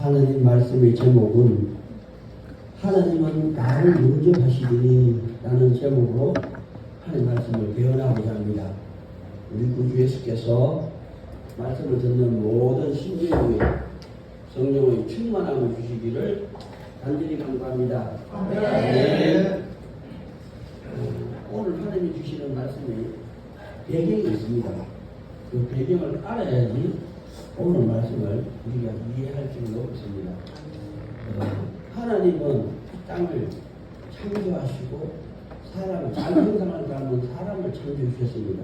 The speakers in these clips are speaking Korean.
하나님 말씀의 제목은 하나님은 나를 먼저 하시리니 라는 제목으로 하나님 말씀을 배워나가고자 합니다. 우리 구주 예수께서 말씀을 듣는 모든 신령의 성령의 충만함을 주시기를 간절히 간구합니다. 네. 오늘 하나님이 주시는 말씀에 배경이 있습니다. 그 배경을 알아야지 오늘 말씀을 우리가 이해할 수가 없습니다. 하나님은 이 땅을 창조하시고 사람을 잘 형상을 닮은 사람을 창조해 주셨습니다.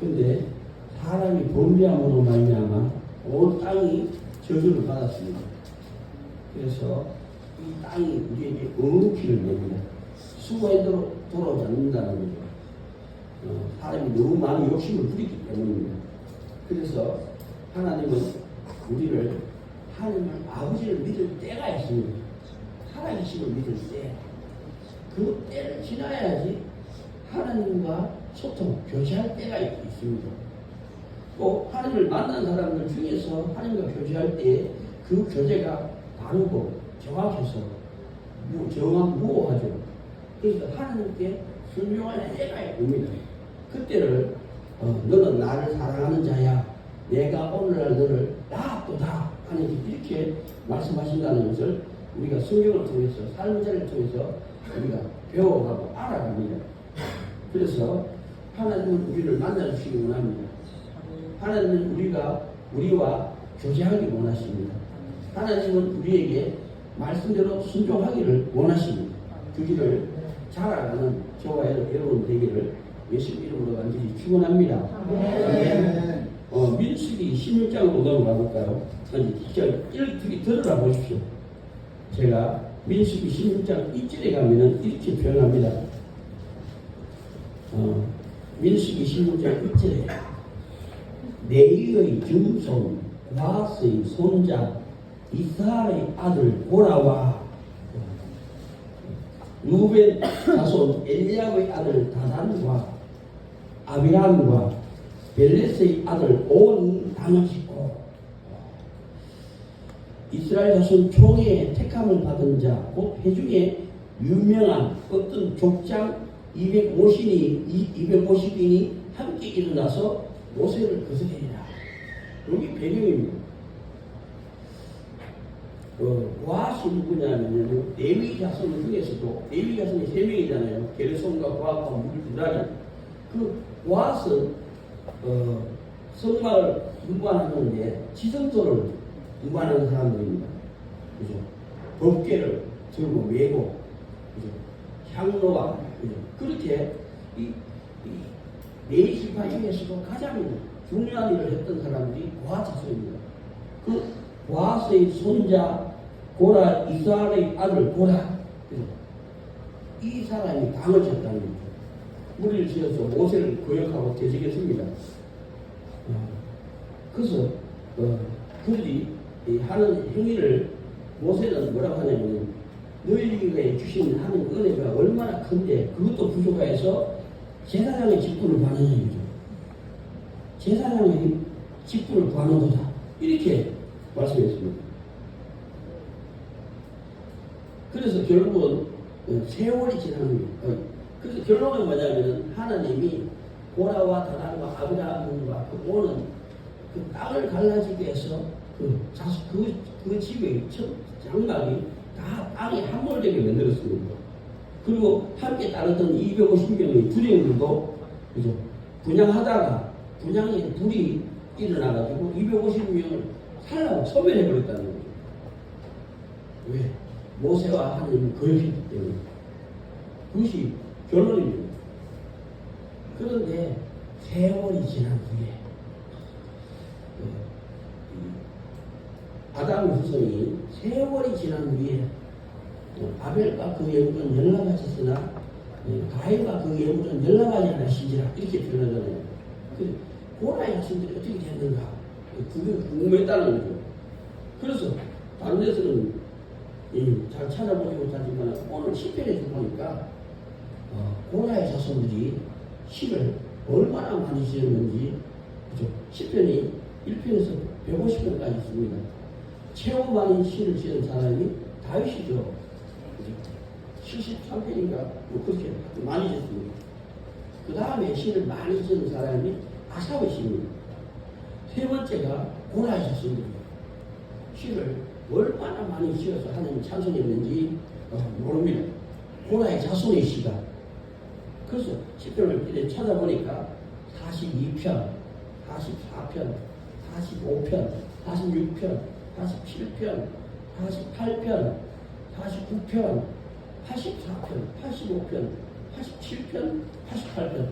근데 사람이 범죄함으로 말미암아 온 땅이 저주를 받았습니다. 그래서 이 땅이 우리에게 엄기를 냅니다. 수고에도 돌아오지 않는다는 거죠. 사람이 너무 많은 욕심을 부리기 때문입니다. 그래서 하나님은 우리를 하나님을 아버지를 믿을 때가 있습니다. 살아계심을 믿을 때, 그 때를 지나야지 하나님과 소통, 교제할 때가 있습니다. 또 하나님을 만난 사람들 중에서 하나님과 교제할 때 그 교제가 바르고 정확해서 무오하죠. 그래서 하나님께 순종할 때가 옵니다. 그때를 너는 나를 사랑하는 자야, 내가 오늘날 너를 나 하나님 이렇게 말씀하신다는 것을 우리가 성경을 통해서 삶자를 통해서 우리가 배워가고 알아갑니다. 그래서 하나님은 우리를 만나주시기 원합니다. 하나님은 우리와 교제하기 원하십니다. 하나님은 우리에게 말씀대로 순종하기를 원하십니다. 그 길을 잘 알아가는 저와 여러분 되기를 예수 이름으로 간절히 축원합니다. 민수기 16장으로 넘어가 볼까요? 이렇게 들어라 보십시오. 제가 민수기 16장 1절에 가면은 이렇게 표현합니다. 민수기 16장 1절에 레위의 증손 고핫의 손자 이스라엘의 아들 고라와 루벤 자손 엘리압의 아들 다단과 아비람과 벨렛의 아들 온이 당하시고 이스라엘 자손 총회의 택함을 받은 자 곧 회중에 유명한 어떤 족장 250인이 함께 일어나서 모세를 거스리니라. 여기 배경입니다. 고핫이 누구냐면 레위 자손 중에서도 레위 자손이 3명이잖아요. 게르손과 고핫과 무라리. 그 고핫은 성막을 운반하는데 지성소를 운반하는 사람들입니다. 그죠? 법궤를 들고 메고, 그죠? 향로와, 그죠? 그렇게 이 레위 지파 중에서도 가장 중요한 일을 했던 사람들이 고핫 자손입니다. 그 고핫의 손자 고라, 이스라엘의 아들 고라, 그죠? 이 사람이 당을 쳤다는 거죠. 무리를 지어서 모세를 거역하고 되새겼습니다. 그래서 그들이 하는 행위를 모세는 뭐라고 하냐면 너희에게 주신 하는 은혜가 얼마나 큰데 그것도 부족해서 제사장의 직분을 구하는 얘기죠. 제사장의 직분을 구하는 거다. 이렇게 말씀했습니다. 그래서 결국은 세월이 지나는 거예요. 그래서 결론은 뭐냐면 하나님이 고라와 다단과 아비람과 그 오는 그 땅을 갈라지게 해서 그 집의 첫 장막이 다 땅에 함몰되게 만들었습니다. 그리고 함께 따르던 250명의 군인들도 그죠? 분양에 불이 일어나가지고 250명을 살라고 소멸해버렸다는 거죠. 왜? 모세와 하나님을 거역했기 때문에. 그것이 결론입니다. 그런데 세월이 지난 후에 아담 후손이 세월이 지난 후에 아벨과 그 예물은 열나가졌으나 가인과 그 예물은 열나가지 않으신지라 이렇게 표현하잖아요. 고라의 자손들이 어떻게 됐는가? 그게 궁금했다는 거죠. 그래서 다른 데서는 잘 찾아보지 못하지만 오늘 시편에서 보니까 고라의 자손들이 시를 얼마나 많이 지었는지, 그죠? 시편이 1편에서 150편까지 있습니다. 최고 많은 시를 지은 사람이 다윗이죠. 73편인가? 뭐 그렇게 많이 지었습니다. 그 다음에 시를 많이 지은 사람이 아사의 시입니다. 세 번째가 고라의 자손들입니다. 시를 얼마나 많이 지어서 하나님 찬송했는지 모릅니다. 고라의 자손의 시가. 그래서 시편을 이렇게 찾아보니까 42편, 44편, 45편, 46편, 47편, 48편, 49편, 84편, 85편, 87편, 88편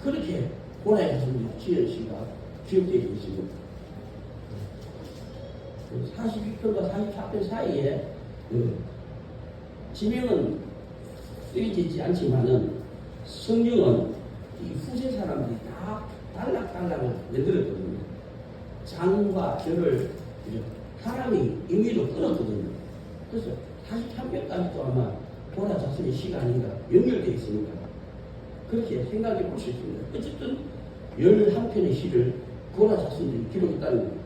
그렇게 고라의 자손들이 지은 시가 기록되어 있습니다. 42편과 44편 사이에 지명은 쓰여져 있지 않지만은 성경은 이 후세 사람들이 다 단락단락을 만들었거든요. 장과 절을 사람이 임의로 끊었거든요. 그래서 43편까지도 아마 고라 자손의 시가 아닌가 연결되어 있으니까 그렇게 생각해 볼 수 있습니다. 어쨌든 11편의 시를 고라 자손들이 기록했다는 거예요.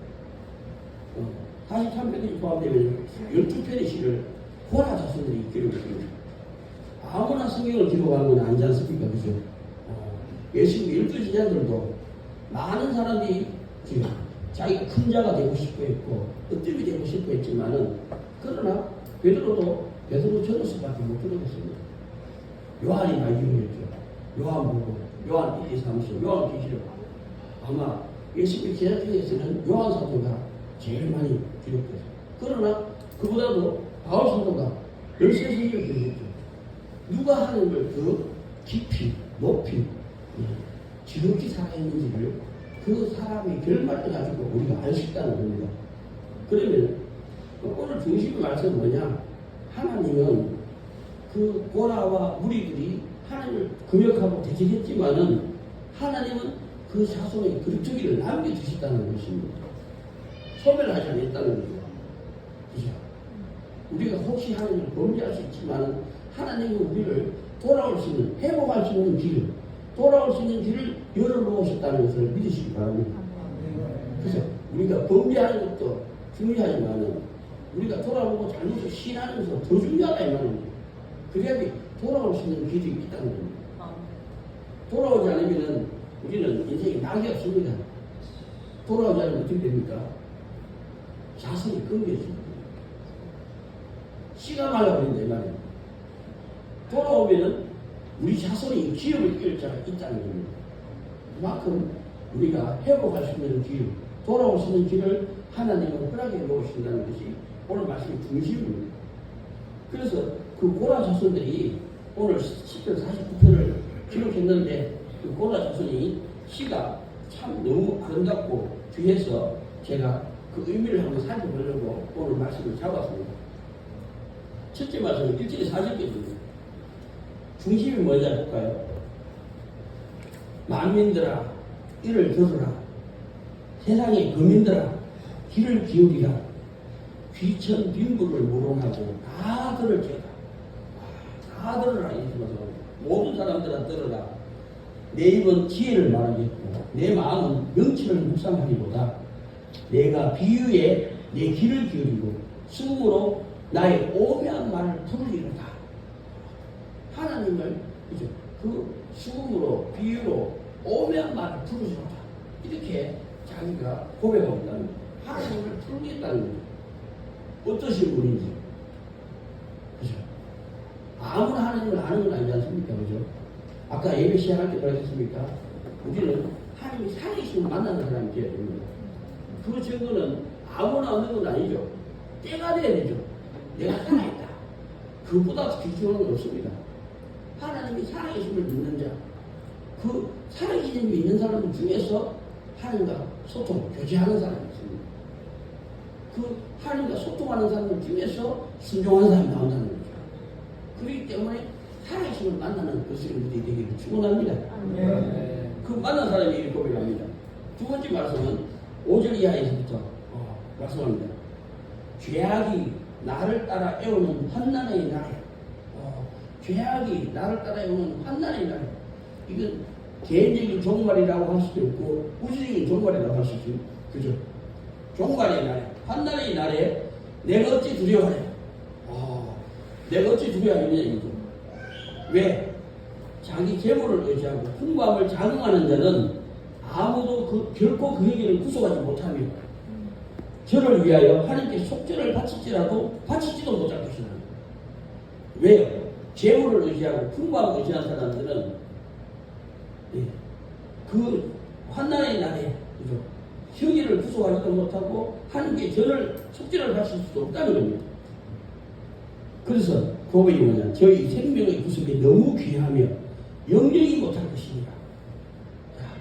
43편이 포함되면 12편의 시를 고라 자손들이 기록했습니다. 아무나 성경을 기록하는 건 아니지 않습니까? 그죠? 예수님 12제자들도 많은 사람들이 자기가 큰 자가 되고 싶어 했고 으뜸이 되고 싶어 했지만은 그러나 베드로 저럴 수밖에 못 들어갔습니다. 요한이 많이 기록했죠. 요한복음, 요한 1, 2, 3, 4, 요한 계시록. 아마 예수님 제자 중에서는 요한 사도가 제일 많이 기록했어요. 그러나 그보다도 바울 사도가 13세기를 기록했죠. 누가 하는 걸 더 깊이, 높이, 지극히 살아있는지를 그 사람의 결말을 가지고 우리가 알 수 있다는 겁니다. 그러면 오늘 중심 말씀은 뭐냐? 하나님은 그 고라와 무리들이 하나님을 금욕하고 대적했지만은 하나님은 그 자손의 그릇저기를 남겨주셨다는 것입니다. 소멸하지 않았다는 거죠. 그죠? 우리가 혹시 하나님을 범죄할 수 있지만 하나님은 우리를 돌아올 수 있는, 회복할 수 있는 길, 돌아올 수 있는 길을 열어놓으셨다는 것을 믿으시기 바랍니다. 그래서 우리가 범죄하는 것도 중요하지만 우리가 돌아보고 잘못을 시인하는 것도 더 중요하다 이 말입니다. 그래야 돌아올 수 있는 길이 있다는 겁니다. 돌아오지 않으면 우리는 인생에 낙이 없습니다. 돌아오지 않으면 어떻게 됩니까? 자성이 끊겨집니다. 씨가 말라버린다 이 말이에요. 돌아오면은 우리 자손이 기업을 이을 자가 있다는 겁니다. 그만큼 우리가 회복할 수 있는 길, 돌아올 수 있는 길을 하나님은 허락해 놓으신다는 것이 오늘 말씀의 중심입니다. 그래서 그 고라 자손들이 오늘 시편 49편을 기록했는데 그 고라 자손이 시가 참 너무 아름답고 귀해서 제가 그 의미를 한번 살펴보려고 오늘 말씀을 잡았습니다. 첫째 말씀은 1절에 4절까지입니다. 중심이 뭔지 볼까요? 만민들아 이를 들으라. 세상의 거민들아 귀를 기울이라. 귀천 빈부를 물어나고 다 들을지어다. 다 들으라. 모든 사람들아 들으라. 내 입은 지혜를 말하겠고 내 마음은 명치를 묵상하리로다. 내가 비유에 내 귀를 기울이고 숨으로 나의 오묘한 말을 부르리로다. 하나님을 그죠? 그 수음으로 비유로 오묘한 말을 부르시로다. 이렇게 자기가 고백하고 있다는 거예요. 하나님을 부르겠다는 거예요. 어떠신 분인지. 그죠? 아무나 하나님을 아는 건 아니지 않습니까? 그죠? 아까 예배 시작할 때 뭐라 했습니까? 우리는 하나님이 살아계시면 만나는 사람이 되어야 됩니다. 그 증거는 아무나 얻는 건 아니죠. 때가 돼야 되죠. 내가 살아있다. 그보다 귀중한 건 없습니다. 하나님이 살아계심을 믿는 자, 그 살아계심을 믿는 사람 중에서 하나님과 소통, 교제하는 사람이 있습니다. 그 하나님과 소통하는 사람 중에서 순종하는 사람이 나온다는 거죠. 그렇기 때문에 살아계심을 만나는 것을 우리들이 되기를 축원합니다. 그 만난 사람이 이렇게 고백합니다. 두 번째 말씀은 5절 이하에서부터 말씀합니다. 죄악이 나를 따라 애우는 환난의 날에 죄악이 나를 따라오는 환난의 날. 이건 개인적인 종말이라고 할 수도 있고 우주적인 종말이라고 할 수도 있고 그죠? 종말의 날, 판단의 날에 내가 어찌 두려워하냐. 내가 어찌 두려워하느냐 이거죠. 왜? 자기 재물을 의지하고 풍부함을 자긍하는 자는 아무도 결코 그 행위를 구속하지 못하며 저를 위하여 하나님께 속죄를 바치지도 못할 것이다. 왜요? 재물을 의지하고 풍부함을 의지한 사람들은 그 환난의 날에 형의를 구속하지도 못하고 하나님께 속죄를 바칠 수도 없다는 겁니다. 그래서 고백이 뭐냐? 저희 생명의 구속이 너무 귀하며 영영이 못할 것입니다.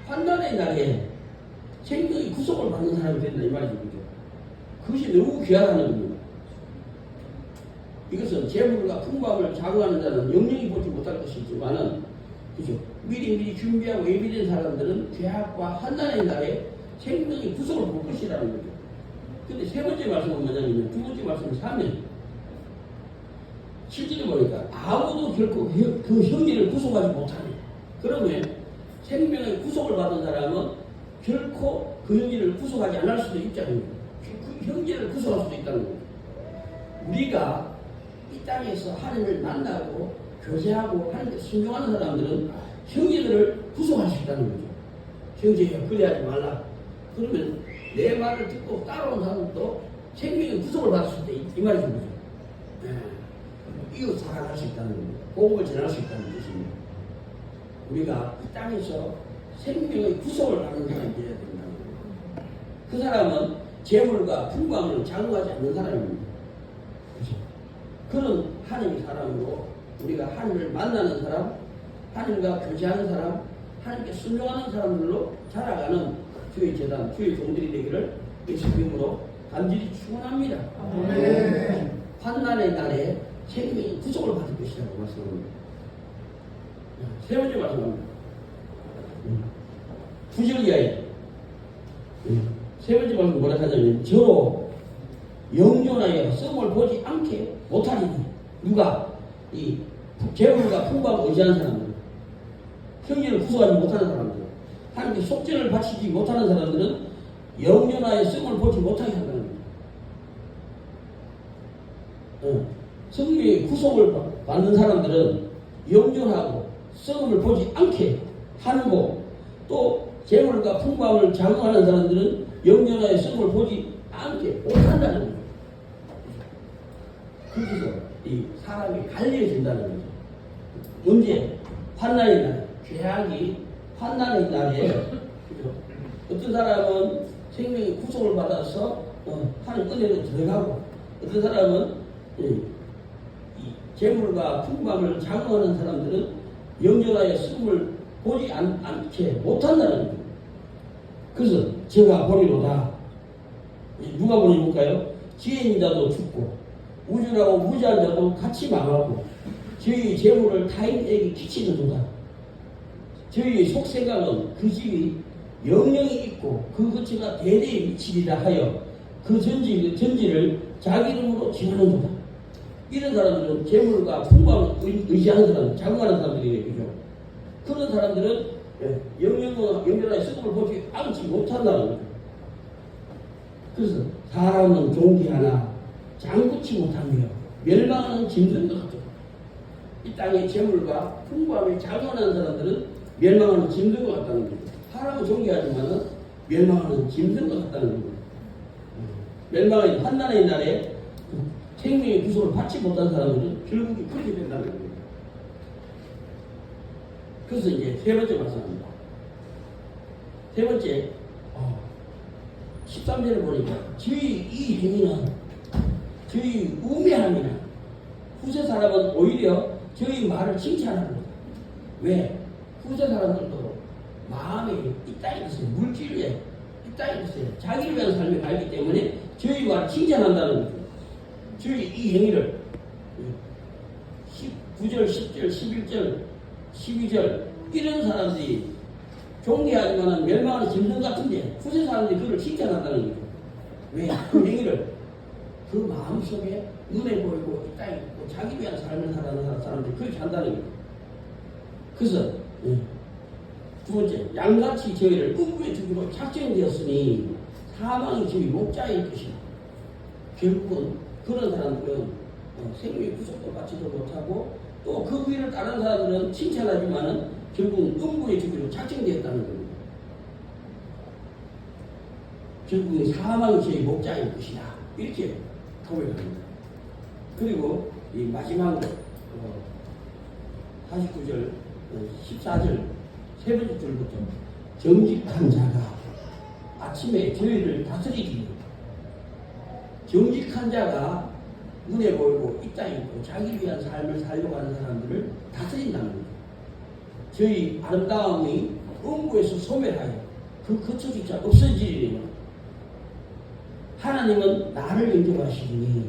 환난의 날에 생명의 구속을 받는 사람이 된다 이 말이죠. 그죠? 그것이 너무 귀하다는 겁니다. 이것은 재물과 풍부함을 자긍하는 자는 영영이 보지 못할 것이지만은, 그죠? 미리 준비하고 예비된 사람들은 죄악과 환난의 날에 생명의 구속을 볼 것이라는 거죠. 근데 세 번째 말씀은 뭐냐면, 두 번째 말씀은 3면 실제로 보니까 아무도 결코 그 형제를 구속하지 못하네. 그러면 생명의 구속을 받은 사람은 결코 그 형제를 구속하지 않을 수도 있잖아요. 그 형제를 구속할 수도 있다는 거예요. 우리가 이 땅에서 하나님을 만나고 교제하고 하나님께 순종하는 사람들은 형제들을 구속할 수 있다는 거죠. 형제야 그래하지 말라. 그러면 내 말을 듣고 따라온 사람도 생명의 구속을 받을 수 있다 이 말이죠. 이웃 사랑할 수 있다는 겁니다. 복음을 전할 수 있다는 뜻입니다. 우리가 이 땅에서 생명의 구속을 받는 사람이 되어야 된다는 겁니다. 그 사람은 재물과 풍부함을 자긍하지 않는 사람입니다. 그렇죠? 그런 하나님의 사람으로 우리가 하나님을 만나는 사람, 하나님과 교제하는 사람, 하나님께 순종하는 사람들로 자라가는 주의 제단, 주의 종들이 되기를 예수님 이름으로 간절히 축원합니다. 환난의 날에 생명이 구속을 받을 것이라고 말씀합니다. 세 번째 말씀합니다. 9절 이하에 세 번째 말씀 뭐라 하냐면, 저로 영존하여 썸을 보지 않게 못하리니. 누가? 이 재물과 풍부함을 의지하는 사람들, 형제를 구속하지 못하는 사람들, 하나님께 속죄를 바치지 못하는 사람들은 영존하여 썸을 보지 못하게 한다는 겁니다. 성령의 구속을 받는 사람들은 영존하고 썩음을 보지 않게 하고, 또 재물과 풍부함을 자긍하는 사람들은 영존하여 썩음을 보지 않게 못한다는 거예요. 그래서 이 사람이 갈려진다는 거죠. 언제? 환난의 날, 죄악이 환난의 날에 어떤 사람은 생명의 구속을 받아서 하나님 은혜로 들어가고, 어떤 사람은 재물과 풍부함을 자긍하는 사람들은 영존하여 썩음을 보지 않게 못한다는 거예요. 그래서 제가 보리로다. 누가 보니 볼까요? 지혜인 자도 죽고 우주라고 무지한 자도 같이 망하고 저희 재물을 타인에게 끼치는도다. 저희 속생각은 그 집이 영영이 있고 그 거처가 대대에 미치리라 하여 그 전지를 자기 이름으로 지하는도다. 이런 사람들은 재물과 풍부함을 의지하는 사람, 자긍하는 사람들이에요. 그죠? 그런 사람들은 영존하여 썩음을 보지 않지 못한다는 거예요. 그래서 사람은 존귀하나 장구치 못하며 멸망하는 짐승 것 같아요. 이 땅의 재물과 풍부함을 자긍하는 사람들은 멸망하는 짐승 것 같다는 거예요. 사람은 존귀하지만 멸망하는 짐승 것 같다는 거예요. 멸망의 환난의 날에 생명의 구속을 받지 못한 사람들은 결국에 그렇게 된다는 겁니다. 그래서 이제 세 번째 말씀합니다. 세 번째, 13절을 보니까 저희 이 행위는 저희 우매함이나 후세 사람은 오히려 저희 말을 칭찬하는 거다. 왜? 후세 사람들도 마음이 이 땅에 있어요. 물질에 이 땅에 있어요. 자기를 위한 삶을 살기 때문에 저희 말을 칭찬한다는 거죠. 저희 이 행위를 9절, 10절, 11절, 12절 이런 사람들이 존귀하지만 멸망하는 짐승 같은데 후세 사람들이 그걸 칭찬한다는 거죠. 왜? 그 행위를 그 마음속에 눈에 보이고 이 땅에 있고 자기 위한 삶을 살아가는 사람들이 그렇게 한다는 거죠. 그래서 두 번째, 양같이 저희를 음부에 두기로 작정되었으니 사망이 저희 목자일 것이다. 결국은 그런 사람들은 생명의 구속도 받지도 못하고 또 그 위를 다른 사람들은 칭찬하지만은 결국은 음부에 주기로 작정되었다는 겁니다. 결국은 사망이 저희 목자일 것이다. 이렇게 고백합니다. 그리고 이 마지막으로 49절, 14절 세 번째 줄부터 정직한 자가 아침에 저희를 다스리기. 정직한 자가 눈에 보이고 이 땅에 있고 자기 위한 삶을 살려고 하는 사람들을 다스린다는 거예요. 저희 아름다움이 음부에서 소멸하여 그 거쳐주자 없어지리니 하나님은 나를 영접하시니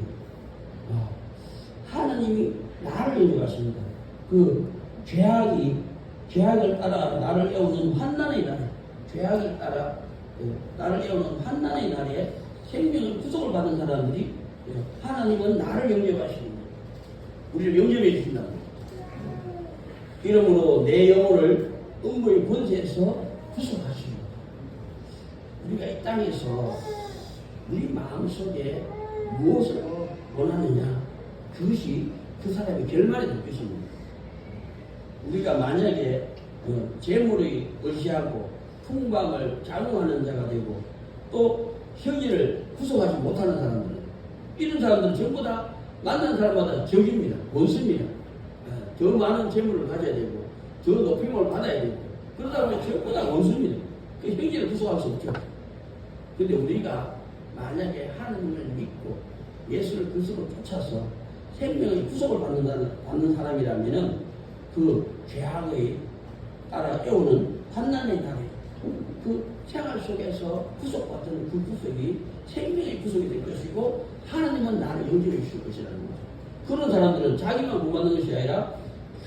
하나님이 나를 영접하십니다. 그 죄악을 따라 나를 애우는 환난의 날에 죄악을 따라 나를 애우는 환난의 날에 생명을 구속을 받은 사람들이 하나님은 나를 영접하십니다. 우리를 영접해 주신다. 이러므로 내 영혼을 음부의 권세에서 구속하십니다. 우리가 이 땅에서 우리 마음속에 무엇을 원하느냐 그것이 그 사람의 결말이 될 것입니다. 우리가 만약에 재물을 의지하고 풍방을 자궁하는 자가 되고 또 형제를 구속하지 못하는 사람들 이런 사람들은 전부 다 만난 사람마다 적입니다. 원수입니다. 더 많은 재물을 가져야 되고 더 높임을 받아야 되고 그러다 보면 전부 다 원수입니다. 그 형제를 구속할 수 없죠. 그런데 우리가 만약에 하나님을 믿고 예수를 그리스도로 쫓아서 생명의 구속을 받는 사람이라면은 그 죄악의 따라 애우는 환난의 날에 그 생활 속에서 구속받는 그 구속이 생명의 구속이 될 것이고 하나님은 나를 영접해 주실 것이라는 거죠. 그런 사람들은 자기만 구받는 것이 아니라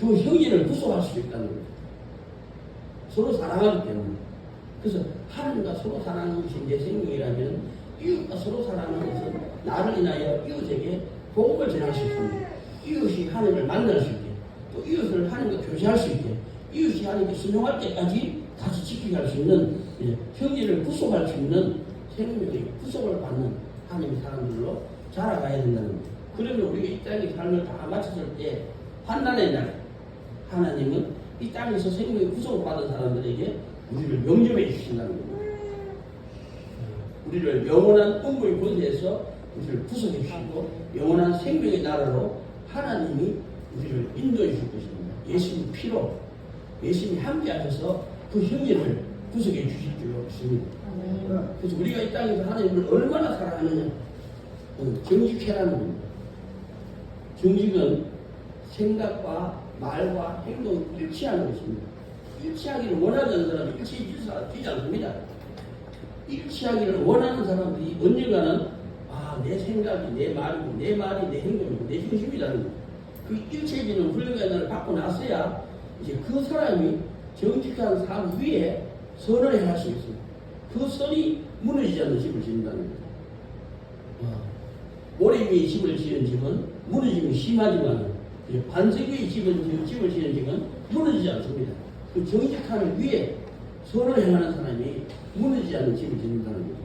그 형제를 구속할 수 있다는 거죠. 서로 사랑하기 때문에. 그래서 하나님과 서로 사랑하는 것이 내 생명이라면 이웃과 서로 사랑하는 것은 나를 인하여 이웃에게 복음을 전할 수 있습니다. 이웃이 하나님을 만날 수 있게 또 이웃을 하나님과 교제할 수 있게 이웃이 하나님께 순종할 때까지 같이 지키게 할 수 있는 형제를 구속할 수 있는 생명의 구속을 받는 하나님의 사람들로 자라가야 된다는 거예요. 그러면 우리가 이 땅의 삶을 다 마쳤을 때 환난의 날 하나님은 이 땅에서 생명의 구속을 받은 사람들에게 우리를 영접해 주신다는 거예요. 우리를 영원한 음부의 권세에서 우리를 구속해 주시고 영원한 생명의 나라로 하나님이 우리를 인도해 줄 것입니다. 예수님 피로 예수님이 함께하셔서 그 형제를 구속해 주실 줄 믿습니다. 그래서 우리가 이 땅에서 하나님을 얼마나 사랑하느냐 정직해라는 겁니다. 정직은 생각과 말과 행동이 일치하는 것입니다. 일치하기를 원하는 사람이 일치되지 않습니다. 일치하기를 원하는 사람들이 언젠가는 내 생각이 내 말이고 내 말이 내 행동이고 내 중심이라는 거예요. 그 일체해지는 훈련을 받고 나서야 이제 그 사람이 정직한 삶 위에 선을 행할 수 있습니다. 그 선이 무너지지 않는 집을 짓는다는 거예요. 모래 위에 집을 지은 집은 무너짐이 심하지만 반석 위에 집을 지은 집은 무너지지 않습니다. 그 정직함을 위에 선을 행하는 사람이 무너지지 않는 집을 짓는다는 거죠.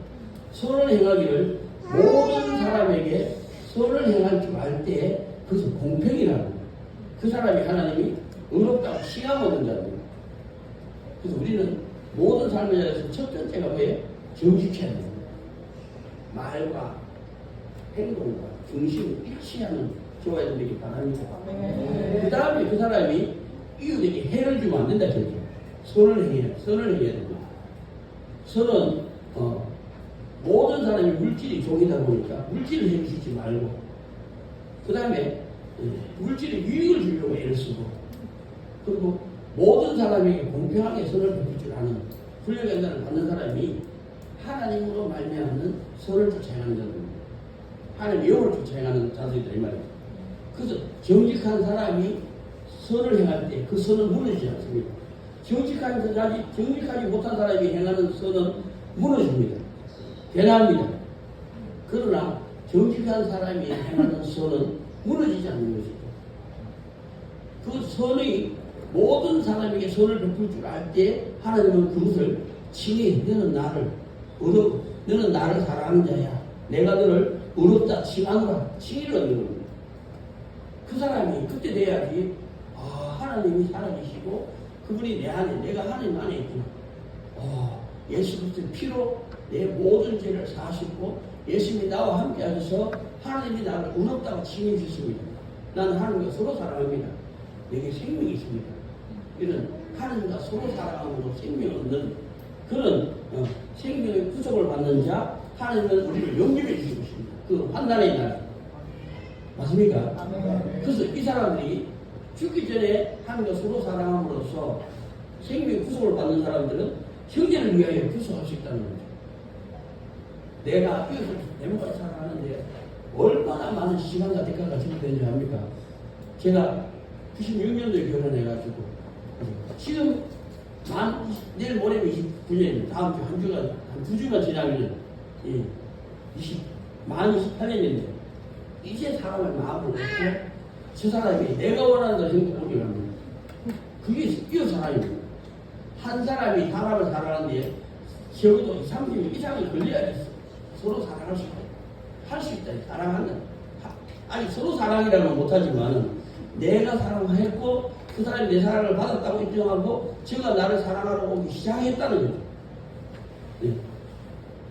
선을 행하기를 모든 사람에게 선을 행할 줄 알 때 그것은 공평이라는 거예요. 그 사람이 하나님이 의롭다고 칭함받는 자입니다. 그래서 우리는 모든 삶에 대해서 첫 번째가 뭐예요? 정직해야 됩니다. 말과 행동과 중심을 일치하는 좋아야 되기 바랍니다. 그 다음에 그 사람이 이웃에게 해를 주면 안 된다. 그렇게 선을 행해야 됩니다. 선은 모든 사람이 물질이 종이다 보니까 물질을 해주시지 말고 그 다음에 물질에 유익을 주려고 애를 쓰고 그리고 모든 사람에게 공평하게 선을 베풀 줄 아는 훈련의 연단을 받는 사람이 하나님으로 말미암는 선을 쫓아가는 자들입니다. 하나님의 영을 쫓아가는 자들이다 이 말입니다. 그래서 정직한 사람이 선을 행할 때 그 선은 무너지지 않습니다. 정직하지 못한 사람이 행하는 선은 무너집니다. 변합니다. 그러나 정직한 사람이 행하는 선은 무너지지 않는 것이죠. 그 선이 모든 사람에게 선을 베풀 줄 알 때 하나님은 그것을 칭해 너는 나를 사랑하는 자야. 내가 너를 의롭다 칭하노라. 칭의를 얻는 겁니다. 그 사람이 그때 돼야지 하나님이 살아계시고 그분이 내 안에, 내가 하나님 안에 있구나. 예수 그리스도의 피로 내 모든 죄를 사하셨고 예수님이 나와 함께 하셔서 하나님이 나를 의롭다고 칭해 주셨습니다. 나는 하나님과 서로 사랑합니다. 내게 생명이 있습니다. 이런 하나님과 서로 사랑함으로 생명을 얻는 그런 생명의 구속을 받는 자, 하나님은 우리를 용기해 주시고 있습니다. 그 환난의 날. 맞습니까? 그래서 이 사람들이 죽기 전에 하나님과 서로 사랑함으로써 생명의 구속을 받는 사람들은 형제를 위하여 구속할 수 있다는 거죠. 내가 이것을 내모가 사랑하는데 얼마나 많은 시간과 대가가 지불되는지 압니까? 제가 96년도에 결혼해가지고 지금 내일 모레면 29년, 다음 주 한 주간, 한 2주만 지나면 만 28년인데 이제 사람을 마음을 놓고 저 사람이 내가 원하는 대로 행복하게 합니다. 그게 이 사람입니다. 한 사람이 사람을 사랑하는데 적어도 30년 이상이 걸려야겠어. 서로 사랑할 수 있다. 할 수 있다. 사랑한다. 아니 서로 사랑이라고는 못하지만 내가 사랑했고 그 사람이 내 사랑을 받았다고 인정하고 제가 나를 사랑하러 오기 시작했다는 거죠. 네.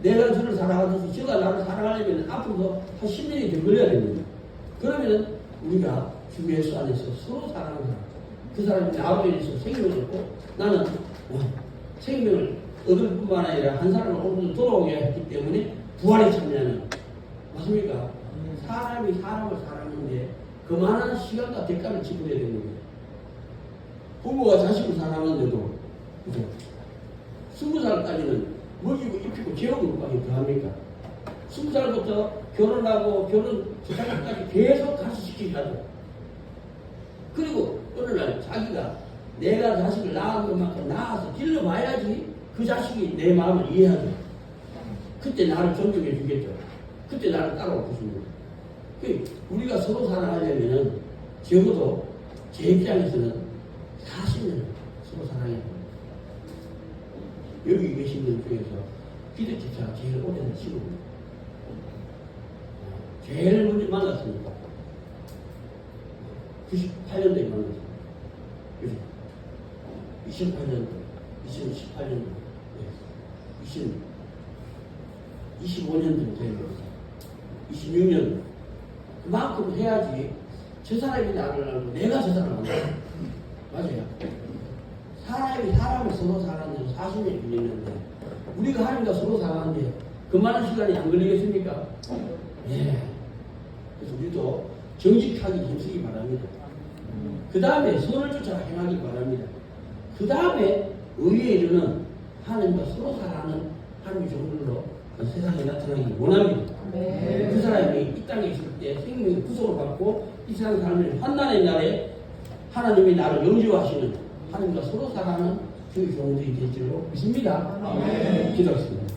내가 저를 사랑하듯이 제가 나를 사랑하려면 앞으로도 한 10년이 더 걸려야 됩니다. 그러면 우리가 주 예수 안에서 서로 사랑하는 사람, 그 사람이 나로 인해서 생명을 얻고 나는 생명을 얻을 뿐만 아니라 한 사람을 오늘도 돌아오게 했기 때문에 부활에 참여하는, 맞습니까? 사람이 사람을 사랑하는데 그만한 시간과 대가를 지불해야 되는 거예요. 부모가 자식을 사랑하는데도 20살까지는 먹이고 입히고 재우고 그밖에 더 합니까? 20살부터 결혼하고 결혼 주사까지 계속 가르치시키죠. 그리고 어느 날 자기가 내가 자식을 낳은 것만큼 낳아서 길러봐야지 그 자식이 내 마음을 이해하죠. 그때 나를 존중해 주겠죠. 그때 나를 따라올 것입니다. 우리가 서로 사랑하려면 적어도 제 입장에서는 40년 서로 사랑해야 됩니다. 여기 계신 분 중에서 기독교자가 제일 오래된 친구입니다. 제일 먼저 만났습니다. 98년도에 만났습니다. 28년도, 2018년도, 25년도 된 겁니다. 26년. 그만큼 해야지 저 사람이 나를 알고 내가 저 사람을 알고. 맞아요. 사람이 사람을 서로 사랑하는 데도 40년이 걸리는데 우리가 하나님과 서로 사랑하는데 그만한 시간이 안 걸리겠습니까? 네. 그래서 우리도 정직하게 힘쓰기 바랍니다. 그 다음에 선을 쫓아 행하기 바랍니다. 그 다음에 의에 이르는 하나님과 서로 사랑하는 하나님의 종들로 세상에 나타나기 원합니다. 네. 그 사람이 이 땅에 있을 때 생명의 구속을 받고 이 세상 사람들이 환난의 날에 하나님이 나를 영지하시는 하나님과 서로 사랑하는 주의 종들이 될 줄로 믿습니다. 네. 기도하겠습니다.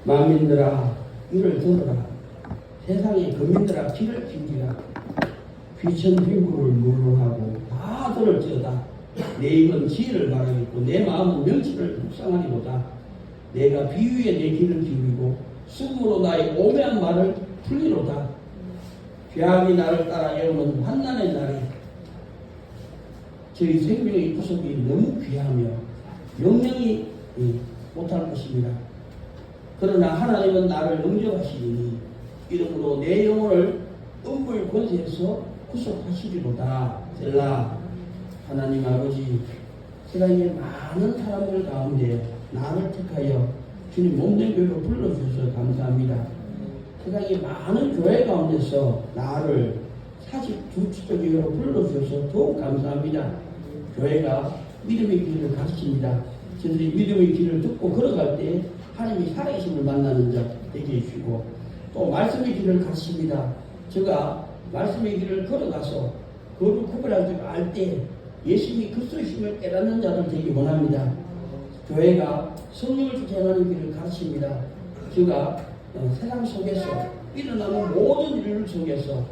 만민들아 이를 들어라. 세상의 거민들아 귀를 기울이라. 귀천귀구를 물러하고 다 들을지어다. 내 입은 지혜를 바라겠고 내 마음은 명철을 묵상하리로다. 내가 비유에 내 귀를 기울이고 숨으로 나의 오매한 말을 풀리로다. 죄악이 나를 따라오는 환난의 날에 저희 생명의 구속이 너무 귀하며 영영이 못할 것입니다. 그러나 하나님은 나를 영접하시니 이름으로 내 영혼을 음부의 권세에서 구속하시리로다. 셀라. 하나님 아버지, 세상의 많은 사람들 가운데 나를 택하여 주님 몸된 교회로 불러주셔서 감사합니다. 세상의 많은 교회 가운데서 나를 사직 주치적 교회로 불러주셔서 더욱 감사합니다. 교회가 믿음의 길을 가르칩니다. 저들이 믿음의 길을 듣고 걸어갈 때 하나님이 살아계심을 만나는 자 되게 해주시고 또 말씀의 길을 가르칩니다. 제가 말씀의 길을 걸어가서 그를 구별할 줄 알 때 예수님이 그리스도이심을 깨닫는 자들 되기 원합니다. 교회가 성령을 주장하는 길을 가르칩니다. 제가 세상 속에서 일어나는 모든 일 속에서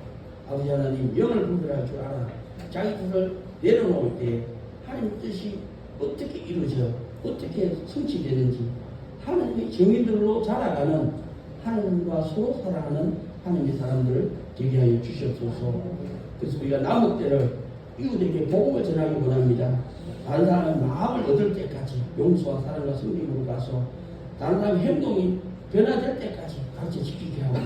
아버지 하나님 영을 구별할 줄 알아 자기 뜻을 내려놓을 때 하나님 뜻이 어떻게 이루어져 어떻게 성취되는지 하나님의 하나님의 증인들로 자라가는 하나님과 서로 사랑하는 하나님의 사람들을 되게 하여 주시옵소서. 그래서 우리가 남은 때를 이웃에게 복음을 전하기 원합니다. 다른 사람의 마음을 얻을 때까지 용서와 사랑과 섬김으로 가서 다른 사람의 행동이 변화될 때까지 가르쳐 지키게 하고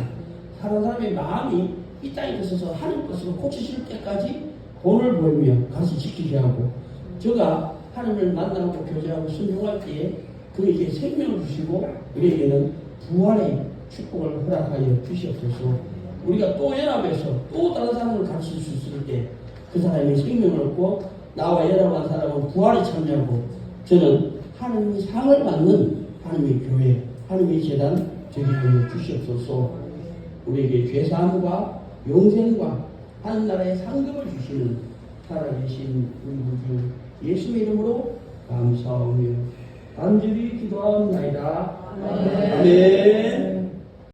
다른 사람의 마음이 이 땅에 있어서 하나님 것으로 고쳐질 때까지 본을 보이며 가르쳐 지키게 하고 저가 하나님을 만나고 교제하고 순종할 때에 그에게 생명을 주시고 우리에게는 부활의 축복을 허락하여 주시옵소서. 우리가 또 연합해서 또 다른 사람을 가르칠 수 있을 때 그 사람이 생명을 얻고 나와 연합한 사람은 부활에 참여하고 저는 하나님의 상을 받는 하나님의 교회, 하나님의 재단 되게 하여 주시옵소서. 우리에게 죄사함과 영생과 하늘나라의 상급을 주시는 살아계신 우리 구주 예수의 이름으로 감사하며 간절히 기도하옵나이다. 아멘.